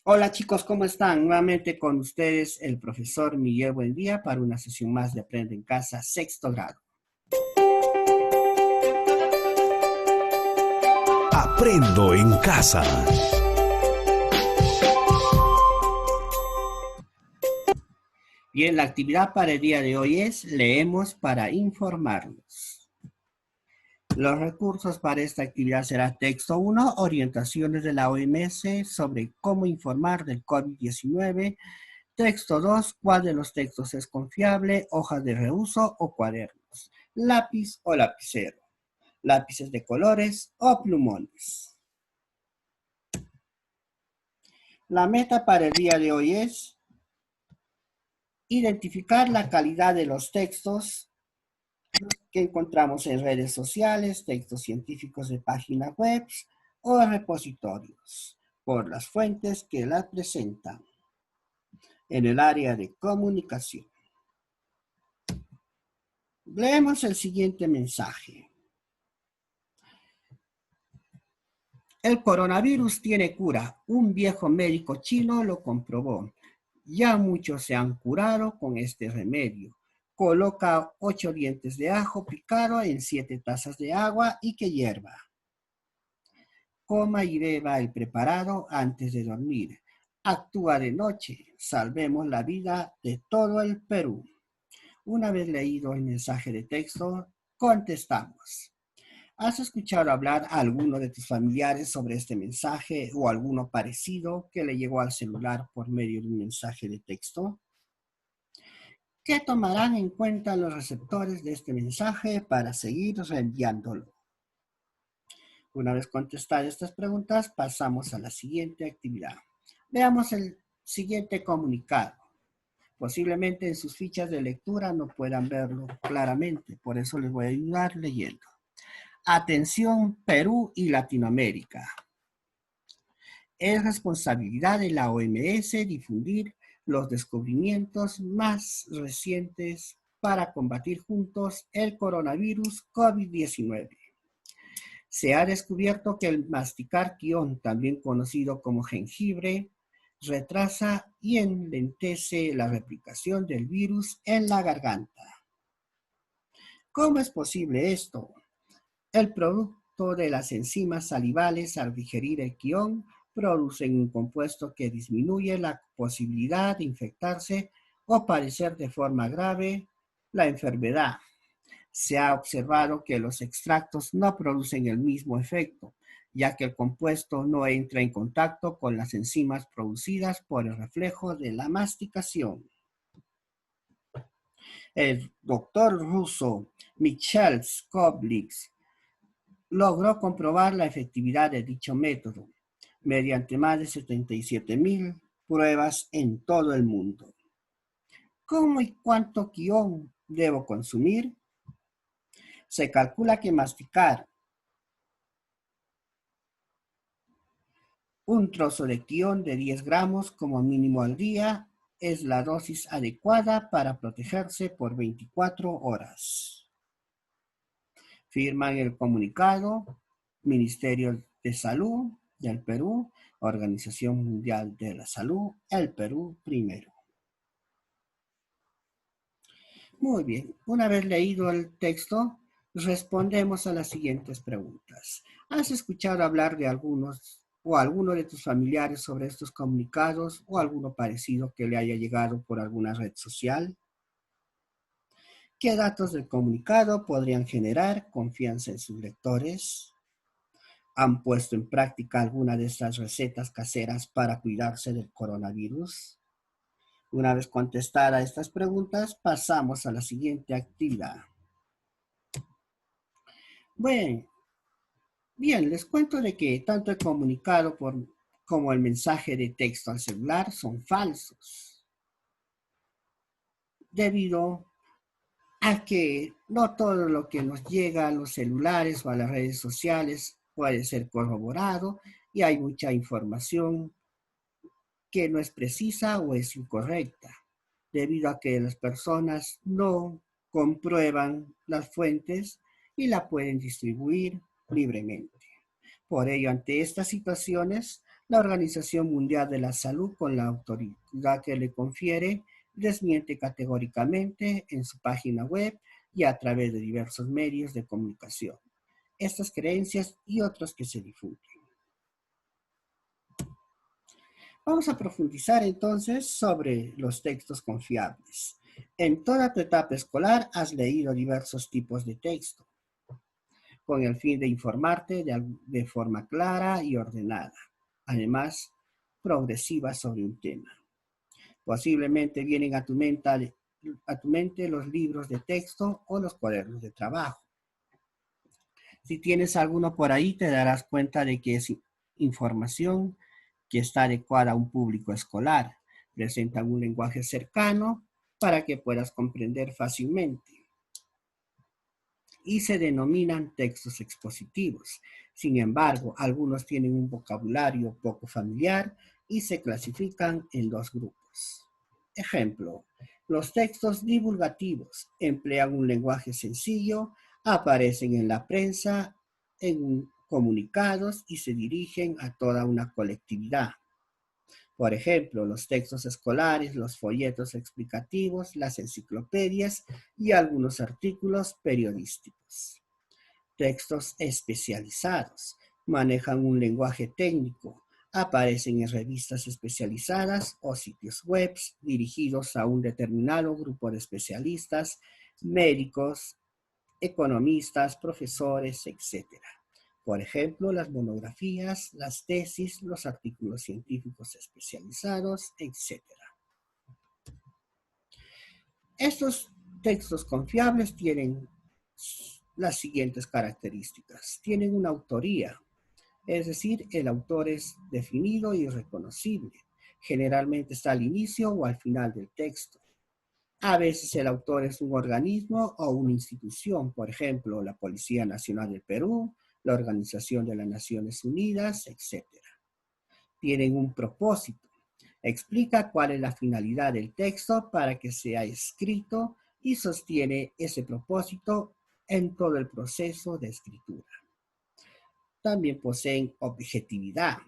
Hola chicos, ¿cómo están? Nuevamente con ustedes el profesor Miguel Buendía para una sesión más de Aprende en Casa, sexto grado. Aprendo en casa. Bien, la actividad para el día de hoy es leemos para informarnos. Los recursos para esta actividad será texto 1, orientaciones de la OMS sobre cómo informar del COVID-19. Texto 2, ¿cuál de los textos es confiable? Hojas de reuso o cuadernos. Lápiz o lapicero. Lápices de colores o plumones. La meta para el día de hoy es identificar la calidad de los textos que encontramos en redes sociales, textos científicos de páginas web o repositorios, por las fuentes que las presentan en el área de comunicación. Leemos el siguiente mensaje. El coronavirus tiene cura. Un viejo médico chino lo comprobó. Ya muchos se han curado con este remedio. Coloca 8 dientes de ajo picado en 7 tazas de agua y que hierva. Coma y beba el preparado antes de dormir. Actúa de noche. Salvemos la vida de todo el Perú. Una vez leído el mensaje de texto, contestamos. ¿Has escuchado hablar a alguno de tus familiares sobre este mensaje o alguno parecido que le llegó al celular por medio de un mensaje de texto? ¿Qué tomarán en cuenta los receptores de este mensaje para seguir reenviándolo? Una vez contestadas estas preguntas, pasamos a la siguiente actividad. Veamos el siguiente comunicado. Posiblemente en sus fichas de lectura no puedan verlo claramente, por eso les voy a ayudar leyendo. Atención, Perú y Latinoamérica. Es responsabilidad de la OMS difundir los descubrimientos más recientes para combatir juntos el coronavirus COVID-19. Se ha descubierto que el masticar quión, también conocido como jengibre, retrasa y enlentece la replicación del virus en la garganta. ¿Cómo es posible esto? El producto de las enzimas salivales al digerir el quión producen un compuesto que disminuye la posibilidad de infectarse o padecer de forma grave la enfermedad. Se ha observado que los extractos no producen el mismo efecto, ya que el compuesto no entra en contacto con las enzimas producidas por el reflejo de la masticación. El doctor ruso Michel Skoblitz logró comprobar la efectividad de dicho método mediante más de 77,000 pruebas en todo el mundo. ¿Cómo y cuánto quión debo consumir? Se calcula que masticar un trozo de quión de 10 gramos como mínimo al día es la dosis adecuada para protegerse por 24 horas. Firman el comunicado Ministerio de Salud del Perú, Organización Mundial de la Salud, el Perú primero. Muy bien, una vez leído el texto, respondemos a las siguientes preguntas. ¿Has escuchado hablar de algunos o alguno de tus familiares sobre estos comunicados o alguno parecido que le haya llegado por alguna red social? ¿Qué datos del comunicado podrían generar confianza en sus lectores? ¿Han puesto en práctica alguna de estas recetas caseras para cuidarse del coronavirus? Una vez contestadas estas preguntas, pasamos a la siguiente actividad. Bueno, bien, les cuento de que tanto el comunicado como el mensaje de texto al celular son falsos, debido a que no todo lo que nos llega a los celulares o a las redes sociales puede ser corroborado y hay mucha información que no es precisa o es incorrecta, debido a que las personas no comprueban las fuentes y la pueden distribuir libremente. Por ello, ante estas situaciones, La Organización Mundial de la Salud, con la autoridad que le confiere, desmiente categóricamente en su página web y a través de diversos medios de comunicación estas creencias y otras que se difunden. Vamos a profundizar entonces sobre los textos confiables. En toda tu etapa escolar has leído diversos tipos de texto, con el fin de informarte de forma clara y ordenada, además progresiva sobre un tema. Posiblemente vienen a tu mente los libros de texto o los cuadernos de trabajo. Si tienes alguno por ahí, te darás cuenta de que es información que está adecuada a un público escolar. Presentan un lenguaje cercano para que puedas comprender fácilmente y se denominan textos expositivos. Sin embargo, algunos tienen un vocabulario poco familiar y se clasifican en dos grupos. Ejemplo, los textos divulgativos emplean un lenguaje sencillo, aparecen en la prensa, en comunicados y se dirigen a toda una colectividad. Por ejemplo, los textos escolares, los folletos explicativos, las enciclopedias y algunos artículos periodísticos. Textos especializados manejan un lenguaje técnico, aparecen en revistas especializadas o sitios web dirigidos a un determinado grupo de especialistas, médicos, economistas, profesores, etc. Por ejemplo, las monografías, las tesis, los artículos científicos especializados, etc. Estos textos confiables tienen las siguientes características. Tienen una autoría, es decir, el autor es definido y reconocible. Generalmente está al inicio o al final del texto. A veces el autor es un organismo o una institución, por ejemplo, la Policía Nacional del Perú, la Organización de las Naciones Unidas, etc. Tienen un propósito. Explica cuál es la finalidad del texto para que sea escrito y sostiene ese propósito en todo el proceso de escritura. También poseen objetividad.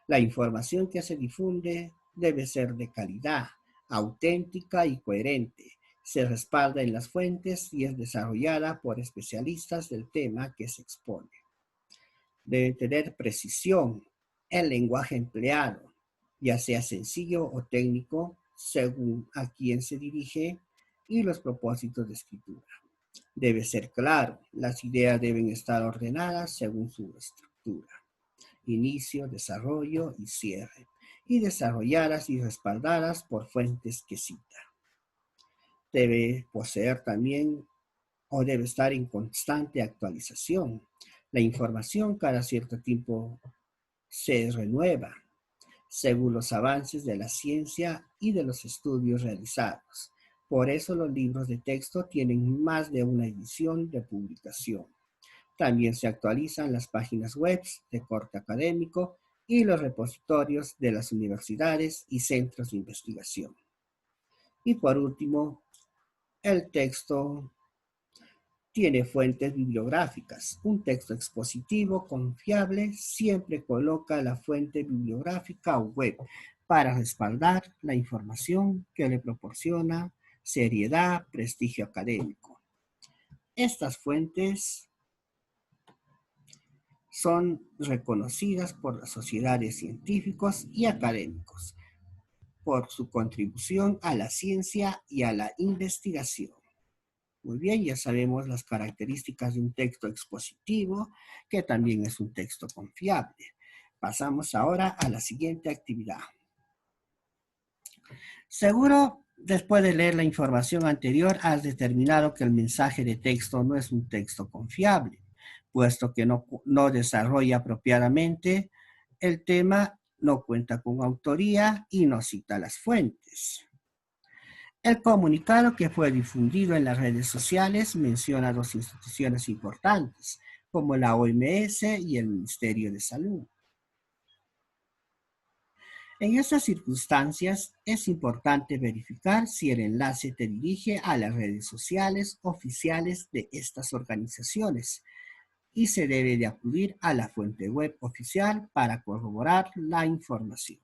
La información que se difunde debe ser de calidad, auténtica y coherente. Se respalda en las fuentes y es desarrollada por especialistas del tema que se expone. Debe tener precisión. El lenguaje empleado, ya sea sencillo o técnico, según a quién se dirige y los propósitos de escritura. Debe ser claro. Las ideas deben estar ordenadas según su estructura. Inicio, desarrollo y cierre, y desarrolladas y respaldadas por fuentes que cita. Debe poseer también o debe estar en constante actualización. La información cada cierto tiempo se renueva según los avances de la ciencia y de los estudios realizados. Por eso los libros de texto tienen más de una edición de publicación. También se actualizan las páginas web de corte académico y los repositorios de las universidades y centros de investigación. Y por último, el texto tiene fuentes bibliográficas. Un texto expositivo confiable siempre coloca la fuente bibliográfica o web para respaldar la información que le proporciona seriedad, prestigio académico. Estas fuentes son reconocidas por las sociedades científicos y académicos por su contribución a la ciencia y a la investigación. Muy bien, ya sabemos las características de un texto expositivo, que también es un texto confiable. Pasamos ahora a la siguiente actividad. Seguro, después de leer la información anterior, has determinado que el mensaje de texto no es un texto confiable, puesto que no desarrolla apropiadamente el tema, no cuenta con autoría y no cita las fuentes. El comunicado que fue difundido en las redes sociales menciona dos instituciones importantes, como la OMS y el Ministerio de Salud. En estas circunstancias, es importante verificar si el enlace te dirige a las redes sociales oficiales de estas organizaciones y se debe de acudir a la fuente web oficial para corroborar la información.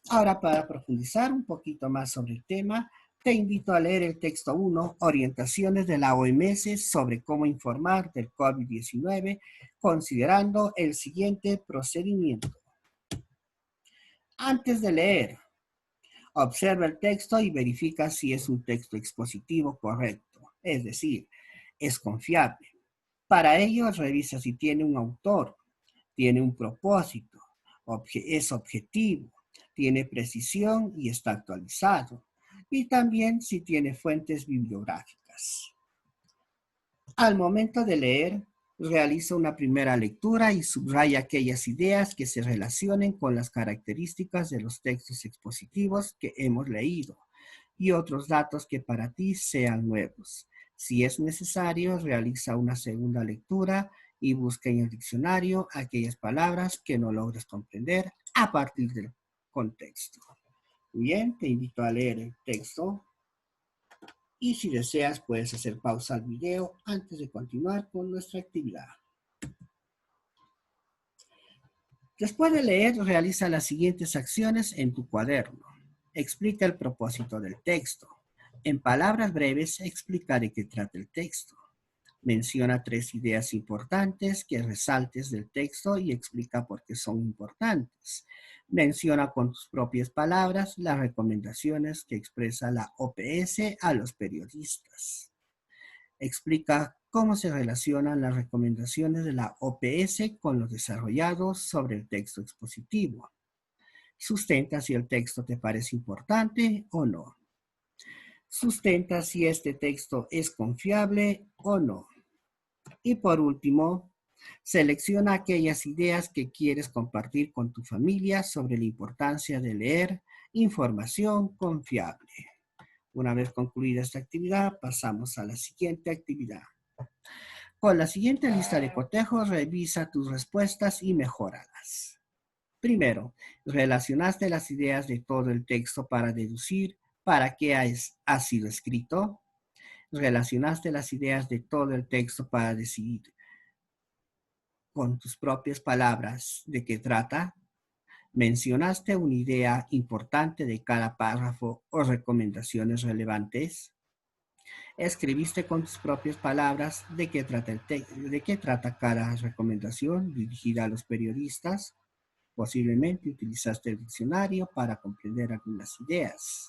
Ahora, para profundizar un poquito más sobre el tema, te invito a leer el texto 1, Orientaciones de la OMS sobre cómo informar del COVID-19, considerando el siguiente procedimiento. Antes de leer, observa el texto y verifica si es un texto expositivo correcto, es decir, es confiable. Para ello, revisa si tiene un autor, tiene un propósito, es objetivo, tiene precisión y está actualizado. Y también si tiene fuentes bibliográficas. Al momento de leer, realiza una primera lectura y subraya aquellas ideas que se relacionen con las características de los textos expositivos que hemos leído y otros datos que para ti sean nuevos. Si es necesario, realiza una segunda lectura y busca en el diccionario aquellas palabras que no logres comprender a partir del contexto. Bien, te invito a leer el texto y si deseas puedes hacer pausa al video antes de continuar con nuestra actividad. Después de leer, realiza las siguientes acciones en tu cuaderno. Explica el propósito del texto. En palabras breves, explica de qué trata el texto. Menciona 3 ideas importantes que resaltes del texto y explica por qué son importantes. Menciona con tus propias palabras las recomendaciones que expresa la OPS a los periodistas. Explica cómo se relacionan las recomendaciones de la OPS con los desarrollados sobre el texto expositivo. Sustenta si el texto te parece importante o no. Sustenta si este texto es confiable o no. Y por último, selecciona aquellas ideas que quieres compartir con tu familia sobre la importancia de leer información confiable. Una vez concluida esta actividad, pasamos a la siguiente actividad. Con la siguiente lista de cotejos, revisa tus respuestas y mejóralas. Primero, relacionaste las ideas de todo el texto para deducir para qué ha sido escrito. Relacionaste las ideas de todo el texto para decidir con tus propias palabras de qué trata. Mencionaste una idea importante de cada párrafo o recomendaciones relevantes. Escribiste con tus propias palabras de qué trata cada recomendación dirigida a los periodistas. Posiblemente utilizaste el diccionario para comprender algunas ideas.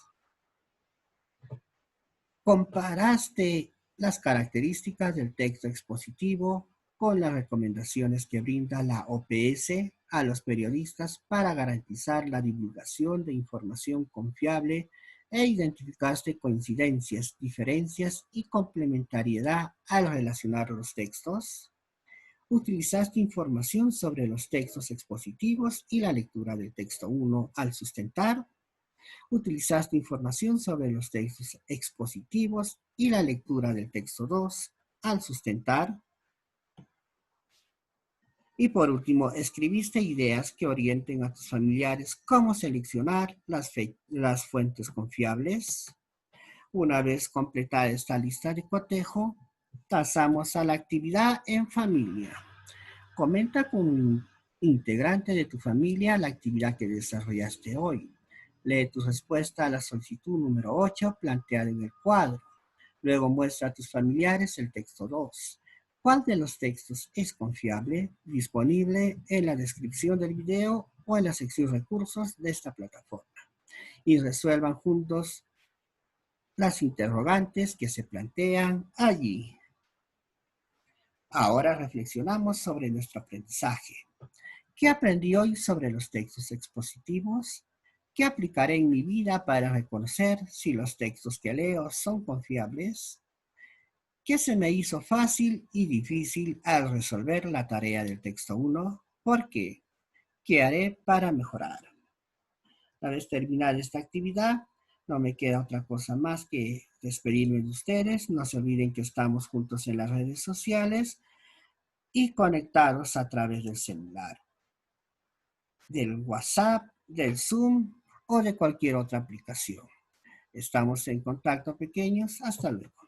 Comparaste las características del texto expositivo con las recomendaciones que brinda la OPS a los periodistas para garantizar la divulgación de información confiable e identificaste coincidencias, diferencias y complementariedad al relacionar los textos. Utilizaste información sobre los textos expositivos y la lectura del texto 1 al sustentar. Utilizaste información sobre los textos expositivos y la lectura del texto 2 al sustentar. Y por último, escribiste ideas que orienten a tus familiares cómo seleccionar las fuentes confiables. Una vez completada esta lista de cotejo, pasamos a la actividad en familia. Comenta con un integrante de tu familia la actividad que desarrollaste hoy. Lee tu respuesta a la solicitud número 8 planteada en el cuadro. Luego muestra a tus familiares el texto 2. ¿Cuál de los textos es confiable? Disponible en la descripción del video o en la sección recursos de esta plataforma. Y resuelvan juntos las interrogantes que se plantean allí. Ahora reflexionamos sobre nuestro aprendizaje. ¿Qué aprendí hoy sobre los textos expositivos? ¿Qué aplicaré en mi vida para reconocer si los textos que leo son confiables? ¿Qué se me hizo fácil y difícil al resolver la tarea del texto 1? ¿Por qué? ¿Qué haré para mejorar? Una vez terminada esta actividad, no me queda otra cosa más que despedirme de ustedes. No se olviden que estamos juntos en las redes sociales y conectados a través del celular, del WhatsApp, del Zoom o de cualquier otra aplicación. Estamos en contacto, pequeños. Hasta luego.